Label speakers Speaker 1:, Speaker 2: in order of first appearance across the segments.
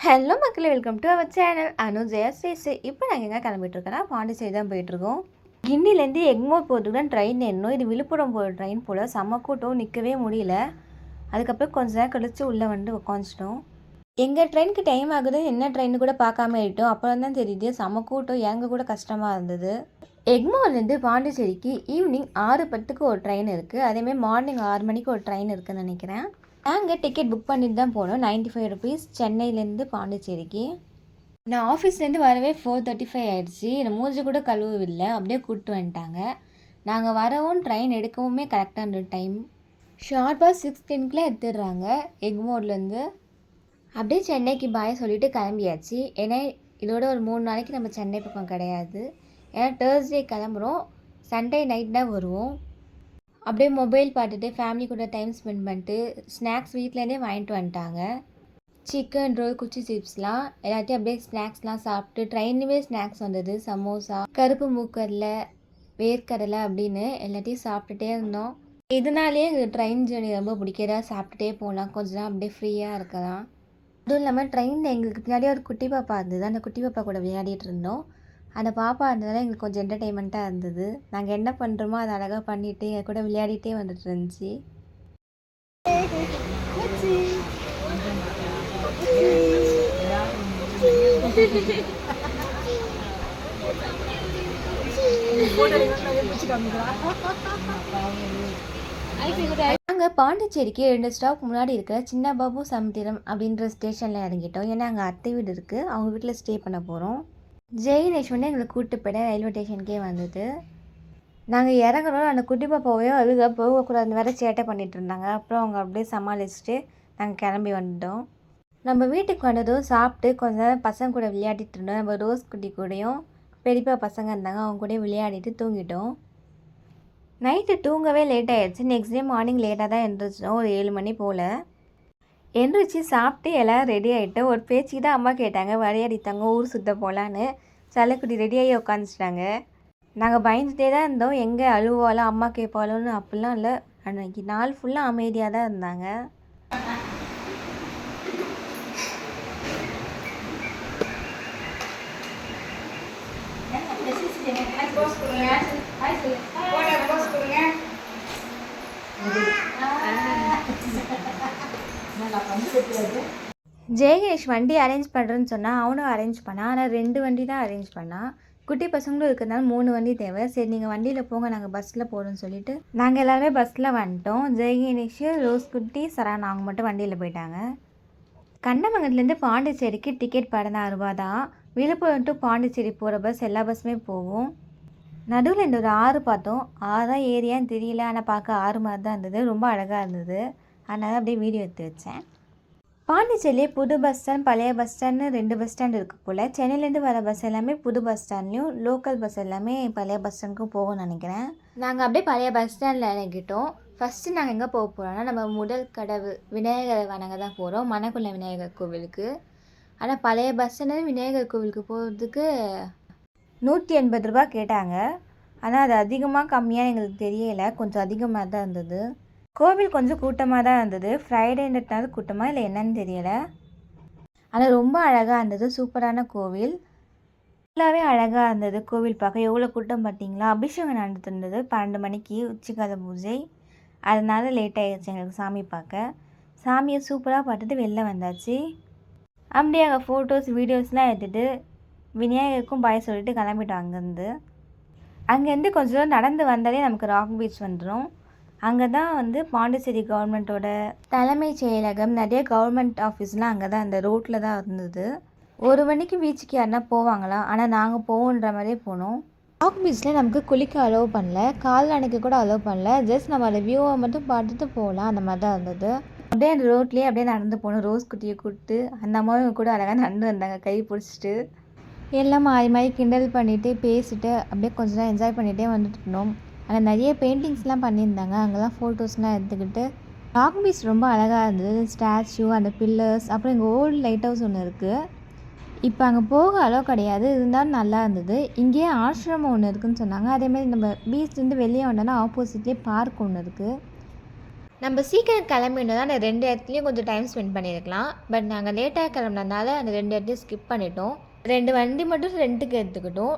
Speaker 1: Hello மக்களே, welcome to our channel அனு ஜெயா ஸ்ரீஸ். இப்போ நாங்கள் எங்கே கிளம்பிட்டுருக்கோன்னா பாண்டிச்சேரி தான் போயிட்டுருக்கோம். கிண்டிலேருந்து எக்மோர் போகிறதுக்கு தான் ட்ரெயின் ஏறணும். இது விழுப்புரம் போகிற ட்ரெயின் போல். செம்ம கூட்டம், நிற்கவே முடியல. அதுக்கப்புறம் கொஞ்ச நேரம் கழிச்சு உள்ளே வந்து உட்காந்துட்டோம். எங்கள் ட்ரெயினுக்கு டைம் ஆகுது, என்ன ட்ரெயின் கூட பார்க்காம ஆகிட்டோம். அப்புறம் தான் தெரியுது செம்ம கூட்டம், இறங்க கூட கஷ்டமாக இருந்தது. எக்மோர்லேருந்து பாண்டிச்சேரிக்கு ஈவினிங் 6:10க்கு ஒரு ட்ரெயின் இருக்குது. அதேமாதிரி மார்னிங் 6 மணிக்கு ஒரு ட்ரெயின் இருக்குதுன்னு நினைக்கிறேன். நாங்கள் டிக்கெட் புக் பண்ணிட்டு தான் போனோம். 95 ருபீஸ் சென்னையிலேருந்து பாண்டிச்சேரிக்கு. நான் ஆஃபீஸ்லேருந்து வரவே 4:35 ஆகிடுச்சி. நான் மூஞ்சி கூட கழுவவில்லை, அப்படியே கூப்பிட்டு வந்துட்டாங்க. நாங்கள் வரவும் ட்ரெயின் எடுக்கவுமே கரெக்டாக இருந்த டைம். ஷார்ப்பாக 6:10க்குலாம் எடுத்துடுறாங்க எக்மோர்லேருந்து. அப்படியே சென்னைக்கு பாய் சொல்லிவிட்டு கிளம்பியாச்சு. ஏன்னா இதோட ஒரு 3 நாளைக்கு நம்ம சென்னை பக்கம் கிடையாது. ஏன்னா தேர்ஸ்டே கிளம்புறோம், சண்டே நைட் தான் வருவோம். அப்படியே மொபைல் பார்த்துட்டு ஃபேமிலி கூட டைம் ஸ்பெண்ட் பண்ணிட்டு ஸ்நாக்ஸ் வீட்டிலேருந்தே வாங்கிட்டு வந்துட்டாங்க. சிக்கன் ரோல், குச்சி சிப்ஸ்லாம் எல்லாத்தையும் அப்படியே ஸ்நாக்ஸ்லாம் சாப்பிட்டு ட்ரெயின்லேயே ஸ்நாக்ஸ் வந்தது. சமோசா, கருப்பு மூக்கடலை, வேர்க்கடலை அப்படின்னு எல்லாத்தையும் சாப்பிட்டுட்டே இருந்தோம். இதனாலேயே எங்களுக்கு ட்ரெயின் ஜேர்னி ரொம்ப பிடிக்கிறதா. சாப்பிட்டுட்டே போகலாம், கொஞ்ச நேரம் அப்படியே ஃப்ரீயாக இருக்கலாம். அதுவும் இல்லாமல் ட்ரெயினில் எங்களுக்கு பின்னாடியே ஒரு குட்டி பாப்பா இருந்தது. அந்த குட்டி பாப்பா கூட விளையாடிட்டு இருந்தோம். அந்த பாப்பா இருந்ததால் எங்களுக்கு கொஞ்சம் என்டர்டெயின்மெண்ட்டாக இருந்தது. நாங்கள் என்ன பண்ணுறோமோ அதை அழகாக பண்ணிவிட்டு எங்கள் கூட விளையாடிட்டே வந்துட்டு இருந்துச்சு. நாங்கள் பாண்டிச்சேரிக்கு 2 ஸ்டாப் முன்னாடி இருக்கிற சின்ன பாபு சமுத்திரம் அப்படின்ற ஸ்டேஷனில் இறங்கிட்டோம். ஏன்னா அங்கே அத்தை வீடு இருக்குது, அவங்க வீட்டில் ஸ்டே பண்ண போகிறோம். ஜெயினேஷ் வந்து எங்களை கூப்பிட்டு போய்ட்டு ரயில்வே ஸ்டேஷனுக்கே வந்தது. நாங்கள் இறங்குறோம், அந்த குட்டி பாப்பாவையோ அழுக போகக்கூடாதுன்னு வேறு சேட்டை பண்ணிகிட்டு இருந்தாங்க. அப்புறம் அவங்க அப்படியே சமாளிச்சுட்டு நாங்கள் கிளம்பி வந்துட்டோம். நம்ம வீட்டுக்கு வந்ததும் சாப்பிட்டு கொஞ்ச நேரம் பசங்க கூட விளையாடிட்டு இருந்தோம். நம்ம ரோஸ் குட்டி கூடயும் பெரியப்பா பசங்க இருந்தாங்க, அவங்க கூட விளையாடிட்டு தூங்கிட்டோம். நைட்டு தூங்கவே லேட் ஆகிடுச்சு. நெக்ஸ்ட் டே மார்னிங் லேட்டாக தான் எழுந்திரிச்சோம், ஒரு 7 மணி போல். எழுந்திரிச்சு சாப்பிட்டு எல்லோரும் ரெடி ஆகிட்டு ஒரு பேச்சுக்கு தான் அம்மா கேட்டாங்க, விளையாடித்தாங்க ஊர் சுற்ற போகலான்னு. செல்லக்குட்டி ரெடியாகி உட்காந்துச்சிட்டாங்க. நாங்கள் பயந்துகிட்டே தான் இருந்தோம், எங்கே அழுவாலும் அம்மா கேட்பாளோன்னு. அப்படிலாம் இல்லை, அன்றைக்கி நாள் ஃபுல்லாக அமைதியாக தான் இருந்தாங்க. ஜெயகேஷ் வண்டி அரேஞ்ச் பண்ணுறேன்னு சொன்னால் அவனும் அரேஞ்ச் பண்ணான். ஆனால் 2 வண்டி தான் அரேஞ்ச் பண்ணான். குட்டி பசங்களும் இருக்கிறதுனால 3 வண்டி தேவை. சரி நீங்கள் வண்டியில் போங்க, நாங்கள் பஸ்ஸில் போகிறோன்னு சொல்லிவிட்டு நாங்கள் எல்லாருமே பஸ்ஸில் வந்துட்டோம். ஜெயகேஷ், ரோஸ் குட்டி, சரண் அவங்க மட்டும் வண்டியில் போயிட்டாங்க. கண்ணமங்கலத்துலேருந்து பாண்டிச்சேரிக்கு டிக்கெட் 16 ரூபா தான். விழுப்புரம் டு பாண்டிச்சேரி போகிற பஸ் எல்லா பஸ்ஸுமே போகும். நடுவில் இந்த ஒரு ஆறு பார்த்தோம். ஆறா ஏரியான்னு தெரியல, ஆனால் பார்க்க ஆறு மாதிரி தான் இருந்தது. ரொம்ப அழகாக இருந்தது, அதனால் அப்படியே வீடியோ எடுத்து வச்சேன். பாண்டிச்சேரியிலே புது பஸ் ஸ்டாண்ட், பழைய பஸ் ஸ்டாண்ட்னு 2 பஸ் ஸ்டாண்ட் இருக்குது போல். சென்னையிலேருந்து வர பஸ் எல்லாமே புது பஸ் ஸ்டாண்ட்லேயும், லோக்கல் பஸ் எல்லாமே பழைய பஸ் ஸ்டாண்டுக்கும் போகும்னு நினைக்கிறேன். நாங்கள் அப்படியே பழைய பஸ் ஸ்டாண்டில் இறங்கிட்டோம். ஃபஸ்ட்டு நாங்கள் எங்கே போக போகிறோன்னா, நம்ம முதல் கடவுள் விநாயகர் வணங்க தான் போகிறோம், மணக்குள்ள விநாயகர் கோவிலுக்கு. ஆனால் பழைய பஸ் ஸ்டாண்டு விநாயகர் கோவிலுக்கு போகிறதுக்கு 180 ரூபா கேட்டாங்க. ஆனால் அது அதிகமாக கம்மியாக எங்களுக்கு தெரியலை, கொஞ்சம் அதிகமாக தான் இருந்தது. கோவில் கொஞ்சம் கூட்டமாக தான் இருந்தது. ஃப்ரைடேன்றதுனால கூட்டமாக இல்லை என்னன்னு தெரியலை. ஆனால் ரொம்ப அழகாக இருந்தது, சூப்பரான கோவில். ஃபுல்லாகவே அழகாக இருந்தது கோவில் பார்க்க. எவ்வளோ கூட்டம் பார்த்தீங்களா. அபிஷேகம் நடந்துட்டு இருந்தது 12 மணிக்கு, உச்சிக்கால பூஜை. அதனால லேட் ஆகிடுச்சு எங்களுக்கு சாமி பார்க்க. சாமியை சூப்பராக பார்த்துட்டு வெளில வந்தாச்சு. அப்படியே அங்கே ஃபோட்டோஸ் வீடியோஸ்லாம் எடுத்துகிட்டு விநாயகருக்கும் பாய் சொல்லிட்டு கிளம்பிட்டோம். அங்கேருந்து கொஞ்சம் தூரம் நடந்து வந்தாலே நமக்கு ராக் பீச் வந்துடும். அங்கே தான் வந்து பாண்டிச்சேரி கவர்மெண்ட்டோட தலைமைச் செயலகம், நிறைய கவர்மெண்ட் ஆஃபீஸ்லாம் அங்கே தான், அந்த ரோட்டில் தான் இருந்தது. 1 மணிக்கு பீச்சுக்கு யாருன்னா போவாங்களாம், ஆனால் நாங்கள் போவோன்ற மாதிரியே போனோம். ராக் பீச்சில் நமக்கு குளிக்க அலோவ் பண்ணல, கால் நனைக்க கூட அலோவ் பண்ணல. ஜஸ்ட் நம்ம அந்த வியூவை மட்டும் பார்த்துட்டு போகலாம், அந்த மாதிரி தான் இருந்தது. அப்படியே அந்த ரோட்லேயே அப்படியே நடந்து போகணும். ரோஸ் குட்டியை கூப்பிட்டு அந்த அம்மாவும் கூட அழகாக நடந்து வந்தாங்க, கை பிடிச்சிட்டு. எல்லாம் மாறி மாறி கிண்டல் பண்ணிவிட்டு பேசிட்டு அப்படியே கொஞ்சம் நேரம் என்ஜாய் பண்ணிகிட்டே வந்துட்டு இருந்தோம். அங்கே நிறைய பெயிண்டிங்ஸ்லாம் பண்ணியிருந்தாங்க, அங்கெல்லாம் ஃபோட்டோஸ்லாம் எடுத்துக்கிட்டு. ராக் பீச் ரொம்ப அழகாக இருந்தது. ஸ்டாச்சு, அந்த பில்லர்ஸ், அப்புறம் இங்கே ஓல்டு லைட் ஹவுஸ் ஒன்று இருக்குது. இப்போ அங்கே போக அளவு கிடையாது, இருந்தாலும் நல்லா இருந்தது. இங்கேயே ஆசிரமம் ஒன்று இருக்குதுன்னு சொன்னாங்க. அதேமாதிரி நம்ம பீச்லேருந்து வெளியே வந்தோன்னா ஆப்போசிட்லேயே பார்க் ஒன்று இருக்குது. நம்ம சீக்கிரம் கிளம்பினா அந்த 2 இடத்துலையும் கொஞ்சம் டைம் ஸ்பெண்ட் பண்ணியிருக்கலாம். பட் நாங்கள் லேட்டாக கிளம்புனதுனால அந்த 2 இடத்தையும் ஸ்கிப் பண்ணிட்டோம். 2 வண்டி மட்டும் ரெண்ட்டுக்கு எடுத்துக்கிட்டோம்.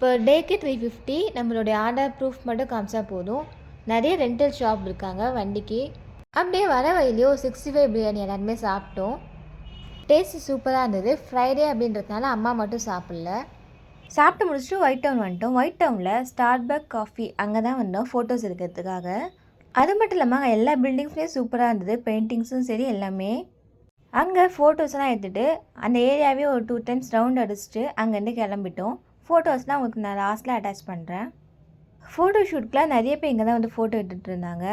Speaker 1: பெர் டேக்கு 350. நம்மளுடைய ஆர்டர் ப்ரூஃப் மட்டும் காமிச்சா போதும். நிறைய ரெண்டல் ஷாப் இருக்காங்க வண்டிக்கு. அப்படியே வர வழியிலையோ 65 பிரியாணி எல்லாருமே சாப்பிட்டோம். டேஸ்ட் சூப்பராக இருந்தது. ஃப்ரைடே அப்படின்றதுனால அம்மா மட்டும் சாப்பிடல. சாப்பிட்டு முடிச்சுட்டு ஒயிட் டவுன் வந்துட்டோம். ஒயிட் டவுனில் ஸ்டார்பக் காஃபி அங்கே தான் வந்தோம் ஃபோட்டோஸ் எடுக்கிறதுக்காக. அது மட்டும் இல்லாமல் அங்கே எல்லா பில்டிங்ஸுமே சூப்பராக இருந்தது. பெயிண்டிங்ஸும் சரி எல்லாமே. அங்கே ஃபோட்டோஸ்லாம் எடுத்துகிட்டு அந்த ஏரியாவே ஒரு 2 டைம்ஸ் ரவுண்ட் அடிச்சுட்டு அங்கேருந்து கிளம்பிட்டோம். ஃபோட்டோஸ்லாம் உங்களுக்கு நான் லாஸ்ட்டில் அட்டாச் பண்ணுறேன். ஃபோட்டோ ஷூட்க்கெலாம் நிறைய பேர் இங்கே தான் வந்து ஃபோட்டோ எடுத்துகிட்டு இருந்தாங்க.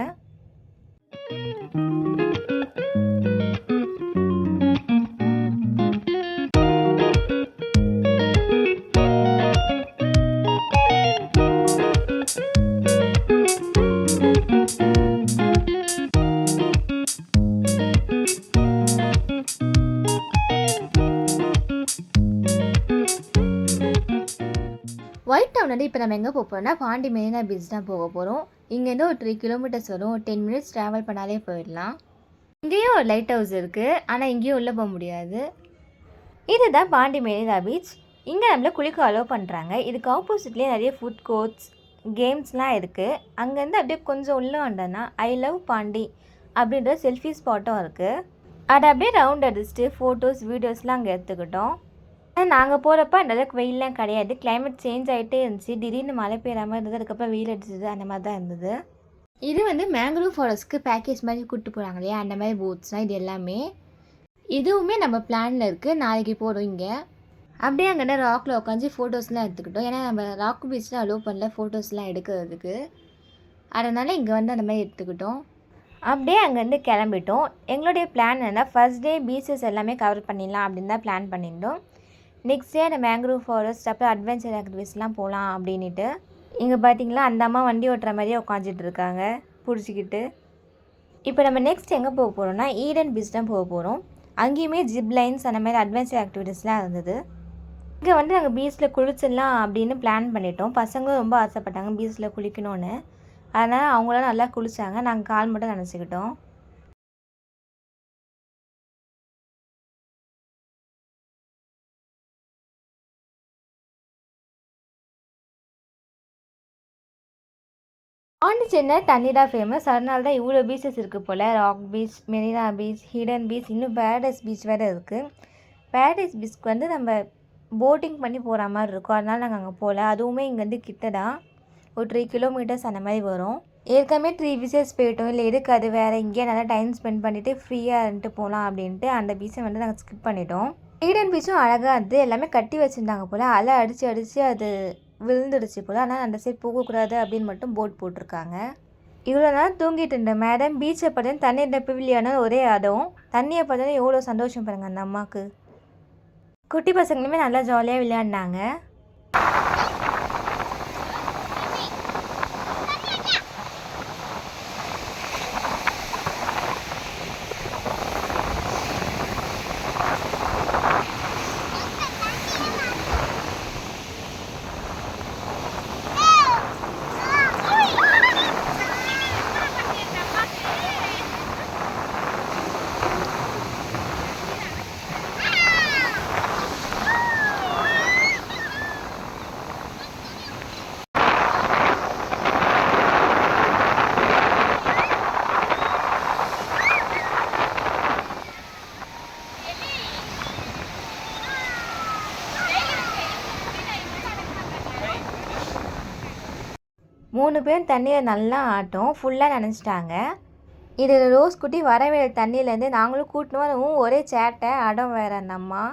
Speaker 1: ஒயிட் டவுன் வந்து இப்போ நம்ம எங்கே போக போகிறோம்னா பாண்டி மெரினா பீச் தான் போக போகிறோம். இங்கேருந்து ஒரு 3 கிலோமீட்டர்ஸ் வரும். 10 மினிட்ஸ் ட்ராவல் பண்ணாலே போயிடலாம். இங்கேயும் ஒரு லைட் ஹவுஸ் இருக்குது, ஆனால் இங்கேயும் உள்ளே போக முடியாது. இதுதான் பாண்டி மெரினா பீச். இங்கே நம்மளை குளிக்க அலோவ் பண்ணுறாங்க. இதுக்கு ஆப்போசிட்லேயே நிறைய ஃபுட் கோர்ட்ஸ் கேம்ஸ்லாம் இருக்குது. அங்கேருந்து அப்படியே கொஞ்சம் உள்ளே வந்தோன்னா ஐ லவ் பாண்டி அப்படின்ற செல்ஃபி ஸ்பாட்டும் இருக்குது. அதை அப்படியே ரவுண்ட் அடிச்சுட்டு ஃபோட்டோஸ் வீடியோஸ்லாம் அங்கே எடுத்துக்கிட்டோம். நாங்கள் போகிறப்ப அந்தளவுக்கு வெயிலெலாம் கிடையாது. கிளைமேட் சேஞ்ச் ஆகிட்டே இருந்துச்சு. திடீர்னு மழை பெய்கிற மாதிரி இருந்தது. அதுக்கப்புறம் வெயில் அடிச்சது அந்த மாதிரி தான் இருந்தது. இது வந்து மேங்க்ரூவ் ஃபாரஸ்ட்க்கு பேக்கேஜ் மாதிரி கூப்பிட்டு போகிறாங்க இல்லையா, அந்த மாதிரி போட்ஸ் தான் இது எல்லாமே. இதுவுமே நம்ம பிளானில் இருக்குது. நாளைக்கு போகிறோம் இங்கே. அப்படியே அங்கே ராக்கில் உட்காந்து ஃபோட்டோஸ்லாம் எடுத்துக்கிட்டோம். ஏன்னா நம்ம ராக் பீச்சில் அலோவ் பண்ணல ஃபோட்டோஸ்லாம் எடுக்கிறதுக்கு. அதனால் இங்கே வந்து அந்த மாதிரி எடுத்துக்கிட்டோம். அப்படியே அங்கேருந்து கிளம்பிட்டோம். எங்களுடைய பிளான் என்னென்னா ஃபர்ஸ்ட் டே பீச்சஸ் எல்லாமே கவர் பண்ணிடலாம் அப்படின்னு தான் பிளான் பண்ணியிருந்தோம். நெக்ஸ்ட் டே அந்த மேங்க்ரூவ் ஃபாரஸ்ட் அப்புறம் அட்வென்ச்சர் ஆக்டிவிட்டிஸ்லாம் போகலாம் அப்படின்ட்டு. இங்கே பார்த்தீங்களா அந்த அம்மா வண்டி ஓட்டுற மாதிரியே உட்காந்துட்டு இருக்காங்க பிடிச்சிக்கிட்டு. இப்போ நம்ம நெக்ஸ்ட் எங்கே போக போகிறோம்னா ஈடன் பீச் தான் போக போகிறோம். அங்கேயுமே ஜிப் லைன்ஸ் அந்த மாதிரி அட்வென்ச்சர் ஆக்டிவிட்டீஸ்லாம் இருந்தது. இங்கே வந்து நாங்கள் பீச்சில் குளிச்சிடலாம் அப்படின்னு பிளான் பண்ணிட்டோம். பசங்களும் ரொம்ப ஆசைப்பட்டாங்க பீச்சில் குளிக்கணும்னு. அதனால் அவங்களாம் நல்லா குளித்தாங்க. நாங்கள் கால் மட்டும் நினச்சிக்கிட்டோம். பாண்டிச்சேரியில் தண்ணி தான் ஃபேமஸ். அதனால தான் இவ்வளோ பீச்சஸ் இருக்குது போல். Rock beach, Marina beach, hidden beach, இன்னும் பேரடைஸ் பீச் வேறு இருக்குது. பேரடைஸ் பீச்சுக்கு வந்து நம்ம போட்டிங் பண்ணி போகிற மாதிரி இருக்கும். அதனால் நாங்கள் அங்கே போகல. அதுவுமே இங்கேருந்து கிட்ட தான், ஒரு 3 கிலோமீட்டர்ஸ் அந்த மாதிரி வரும். ஏற்கனவே 3 பீச்சஸ் போயிட்டோம். இல்லை எதுக்கு அது வேறு இங்கேயே நல்லா டைம் ஸ்பெண்ட் பண்ணிவிட்டு ஃப்ரீயாக இருந்துட்டு போகலாம் அப்படின்ட்டு அந்த பீச்சை வந்து நாங்கள் ஸ்கிப் பண்ணிட்டோம். ஹிடன் பீச்சும் அழகாக இருந்தது. எல்லாமே கட்டி வச்சுருந்தாங்க போல். அலை அடித்து அது விழுந்துடுச்சு போல். ஆனால் அந்த சைட் போகக்கூடாது அப்படின்னு மட்டும் போர்ட் போட்டிருக்காங்க. இவ்வளோ நாள் தூங்கிட்டு இருந்தேன் மேடம். பீச்சை பார்த்தேன் தண்ணீர் நெப்பவில்லையான ஒரே ஆடம். தண்ணியை பார்த்தோன்னா எவ்வளோ சந்தோஷம் பாருங்க அந்த அம்மாவுக்கு. குட்டி பசங்களுமே நல்லா ஜாலியாக விளையாடினாங்க. மூணு பேரும் தண்ணியில் நல்லா ஆட்டம். ஃபுல்லாக நினச்சிட்டாங்க. இது ரோஸ் குட்டி வரவே தண்ணியிலேருந்து நாங்களும் கூட்டினோம். ஒரே சேட்டை அடம் வேறு அந்த அம்மா.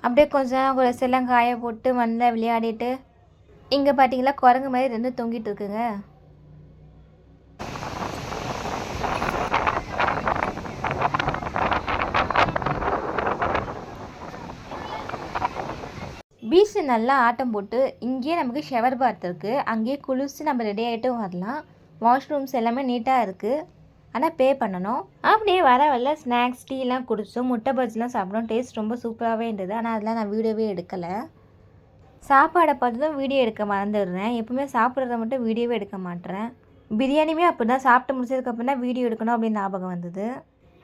Speaker 1: அப்படியே கொஞ்ச நேரம் கூட செல்லம் காய போட்டு மண்ணில் விளையாடிட்டு. இங்கே பார்த்தீங்களா குரங்கு மாதிரி 2 தொங்கிட்டு இருக்குங்க. பீச்சில் நல்லா ஆட்டம் போட்டு இங்கேயே நமக்கு ஷவர் பாத் இருக்குது. அங்கேயே குளிச்சு நம்ம ரெடி ஆகிட்டும் வரலாம். வாஷ்ரூம்ஸ் எல்லாமே நீட்டாக இருக்குது. ஆனால் பே பண்ணணும். அப்படியே வர ஸ்நாக்ஸ் டீலாம் குடித்தோம். முட்டை பஜ்ஜிலாம் சாப்பிட்டோம். டேஸ்ட் ரொம்ப சூப்பராகவே இருந்தது. ஆனால் அதெல்லாம் நான் வீடியோவே எடுக்கலை. சாப்பாடை பார்த்து தான் வீடியோ எடுக்க மறந்துடுறேன். எப்பவுமே சாப்பிட்றத மட்டும் வீடியோவே எடுக்க மாட்டேறேன். பிரியாணியுமே அப்படி தான் சாப்பிட்டு முடிச்சதுக்கப்புறம் தான் வீடியோ எடுக்கணும் அப்படின்னு ஞாபகம் வந்தது.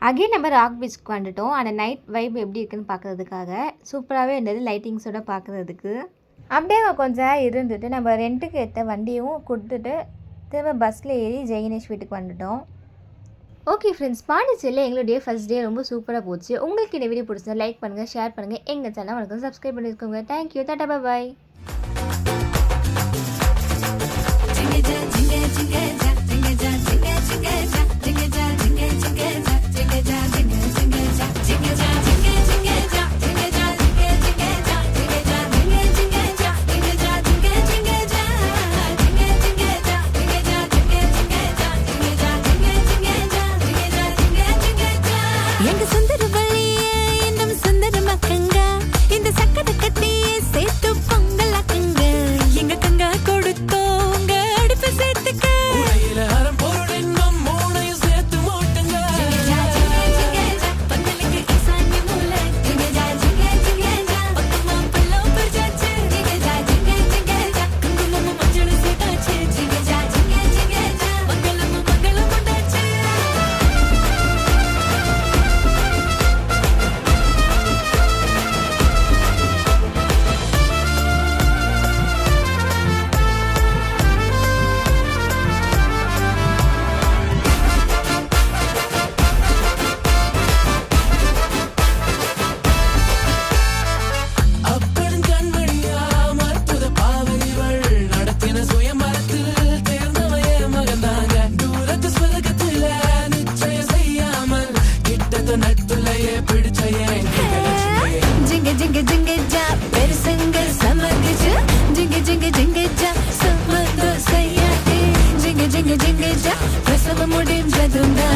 Speaker 1: அகைன் நம்ம ராக் பீச்சுக்கு வந்துட்டோம். ஆனால் நைட் வைப் எப்படி இருக்குன்னு பார்க்குறதுக்காக சூப்பராகவே இருந்தது லைட்டிங்ஸோட பார்க்குறதுக்கு. அப்படியே அங்கே கொஞ்சம் இருந்துட்டு நம்ம ரெண்ட்டுக்கு ஏற்ற வண்டியும் கொடுத்துட்டு திரும்ப பஸ்ஸில் ஏறி ஜெயினேஷ் வீட்டுக்கு வந்துட்டோம். ஓகே ஃப்ரெண்ட்ஸ், பாண்டிச்சேரியில் எங்களுடைய ஃபர்ஸ்ட் டே ரொம்ப சூப்பராக போச்சு. உங்களுக்கு இந்த வீடியோ பிடிச்சா லைக் பண்ணுங்கள், ஷேர் பண்ணுங்கள், எங்கள் சேனல் வணக்கம் சப்ஸ்கிரைப் பண்ணியிருக்கோங்க. தேங்க்யூ, டாடா, பாய்.
Speaker 2: பிரசவம் முடிஞ்சதுண்டா